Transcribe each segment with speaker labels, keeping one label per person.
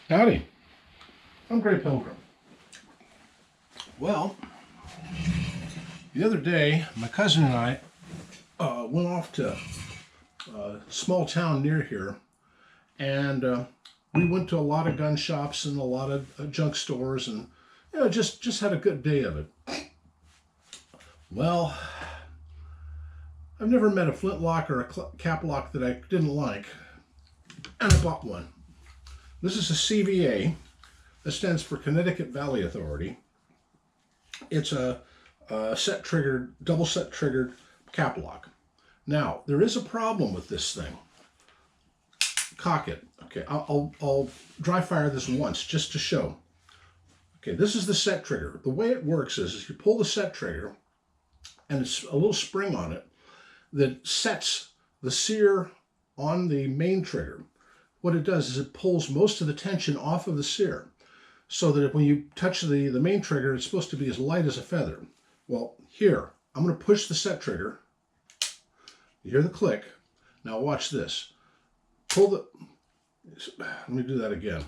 Speaker 1: Howdy, I'm Grey Pilgrim. Well, the other day, my cousin and I went off to a small town near here, and we went to a lot of gun shops and a lot of junk stores, and just had a good day of it. Well, I've never met a flintlock or a caplock that I didn't like, and I bought one. This is a CVA. That stands for Connecticut Valley Authority. It's a double set triggered caplock. Now, there is a problem with this thing. Cock it. Okay, I'll dry fire this once just to show. Okay, this is the set trigger. The way it works is you pull the set trigger, and it's a little spring on it that sets the sear on the main trigger. What it does is it pulls most of the tension off of the sear, so that when you touch the main trigger, it's supposed to be as light as a feather. Well, here, I'm going to push the set trigger. You hear the click. Now watch this. Let me do that again.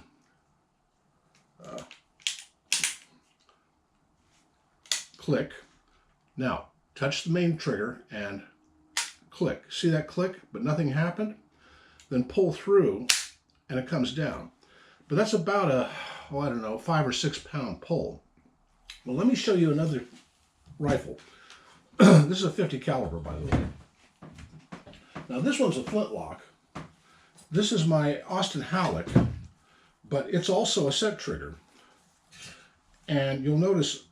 Speaker 1: Click. Now, touch the main trigger and click. See that click, but nothing happened? Then pull through, and it comes down. But that's about a, I don't know, 5 or 6 pound pull. Well, let me show you another rifle. This is a 50 caliber, by the way. Now this one's a flintlock. This is my Austin Halleck, but it's also a set trigger. And you'll notice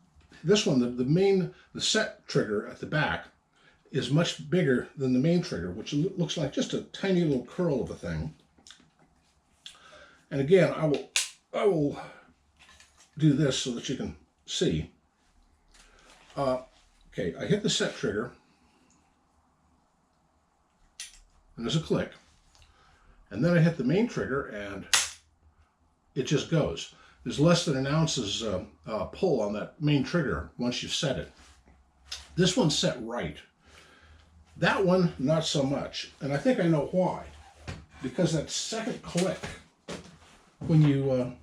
Speaker 1: this one, the set trigger at the back is much bigger than the main trigger, which looks like just a tiny little curl of a thing. And again, I will do this so that you can see. Okay, I hit the set trigger, and there's a click. And then I hit the main trigger, and it just goes. There's less than an ounce's pull on that main trigger once you've set it. This one's set right. That one, not so much. And I think I know why. Because that second click, when you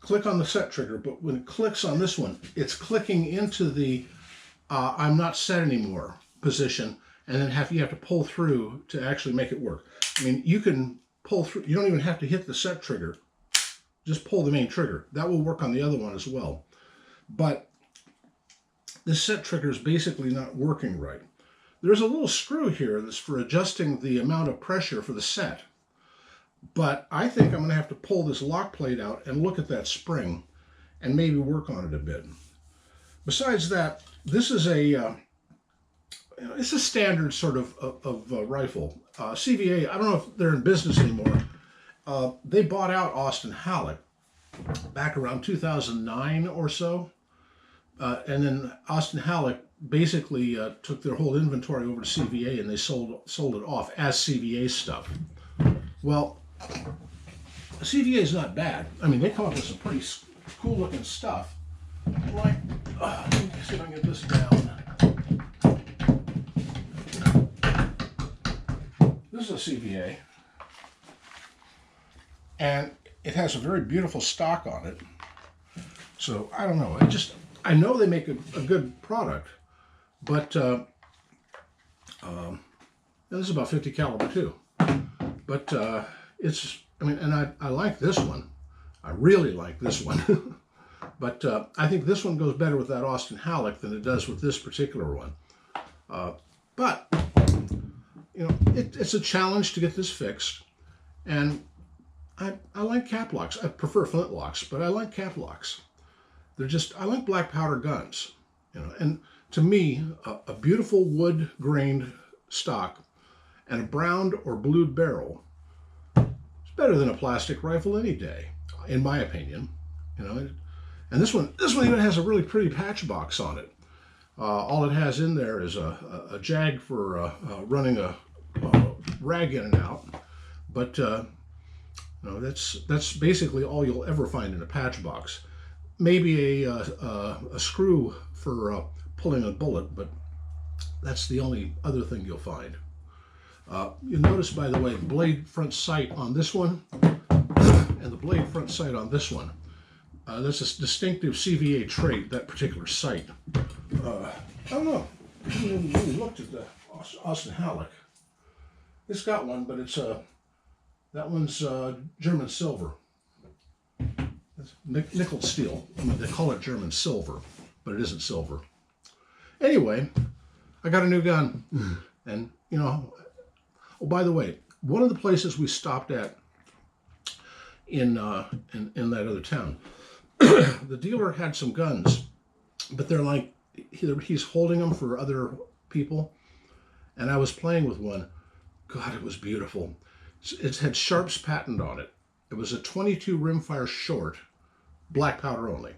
Speaker 1: click on the set trigger, but when it clicks on this one, it's clicking into the I'm not set anymore position, and then you have to pull through to actually make it work. I mean, you can pull through, you don't even have to hit the set trigger, just pull the main trigger. That will work on the other one as well. But this set trigger is basically not working right. There's a little screw here that's for adjusting the amount of pressure for the set. But I think I'm going to have to pull this lock plate out and look at that spring and maybe work on it a bit. Besides that, this is it's a standard sort of rifle. CVA, I don't know if they're in business anymore. They bought out Austin Halleck back around 2009 or so. And then Austin Halleck basically took their whole inventory over to CVA, and they sold it off as CVA stuff. Well, CVA is not bad. I mean, they come up with some pretty cool looking stuff. Like, let me see if I can get this down. This is a CVA, and it has a very beautiful stock on it. So I don't know. I know they make a good product, but this is about 50 caliber too. But and I like this one. I really like this one. But I think this one goes better with that Austin Halleck than it does with this particular one. But it's a challenge to get this fixed, and I like caplocks. I prefer flintlocks, but I like caplocks. I like black powder guns, and to me, a beautiful wood grained stock and a browned or blued barrel is better than a plastic rifle any day, in my opinion. And this one even has a really pretty patch box on it. All it has in there is a jag for running a rag in and out, but that's basically all you'll ever find in a patch box. Maybe a screw for pulling a bullet, but that's the only other thing you'll find. You'll notice, by the way, the blade front sight on this one and the blade front sight on this one. That's a distinctive CVA trait, that particular sight. I don't know. I haven't really looked at the Austin Halleck. It's got one, but it's that one's German silver. It's nickel steel. I mean, they call it German silver, but it isn't silver. Anyway, I got a new gun, and you know. Oh, by the way, one of the places we stopped at in that other town, the dealer had some guns, but they're like he's holding them for other people, and I was playing with one. God, it was beautiful. It had Sharp's patent on it. It was a 22 rimfire short, black powder only.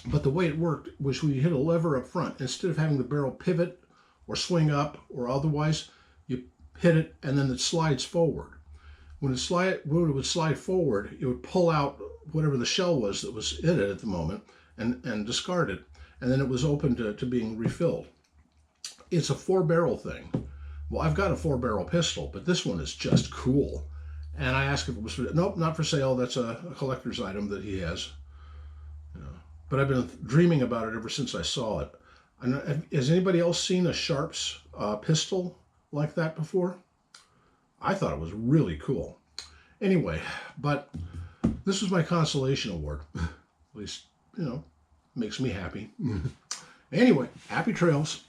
Speaker 1: But the way it worked was when you hit a lever up front, instead of having the barrel pivot or swing up or otherwise, you hit it and then it slides forward. When it would slide forward, it would pull out whatever the shell was that was in it at the moment and discard it. And then it was open to being refilled. It's a 4-barrel thing. Well, I've got a 4-barrel pistol, but this one is just cool. And I asked if it was for, nope, not for sale. That's a collector's item that he has. You know, but I've been dreaming about it ever since I saw it. Has anybody else seen a Sharp's pistol like that before? I thought it was really cool. Anyway, but this was my consolation award. At least, you know, makes me happy. Anyway, happy trails.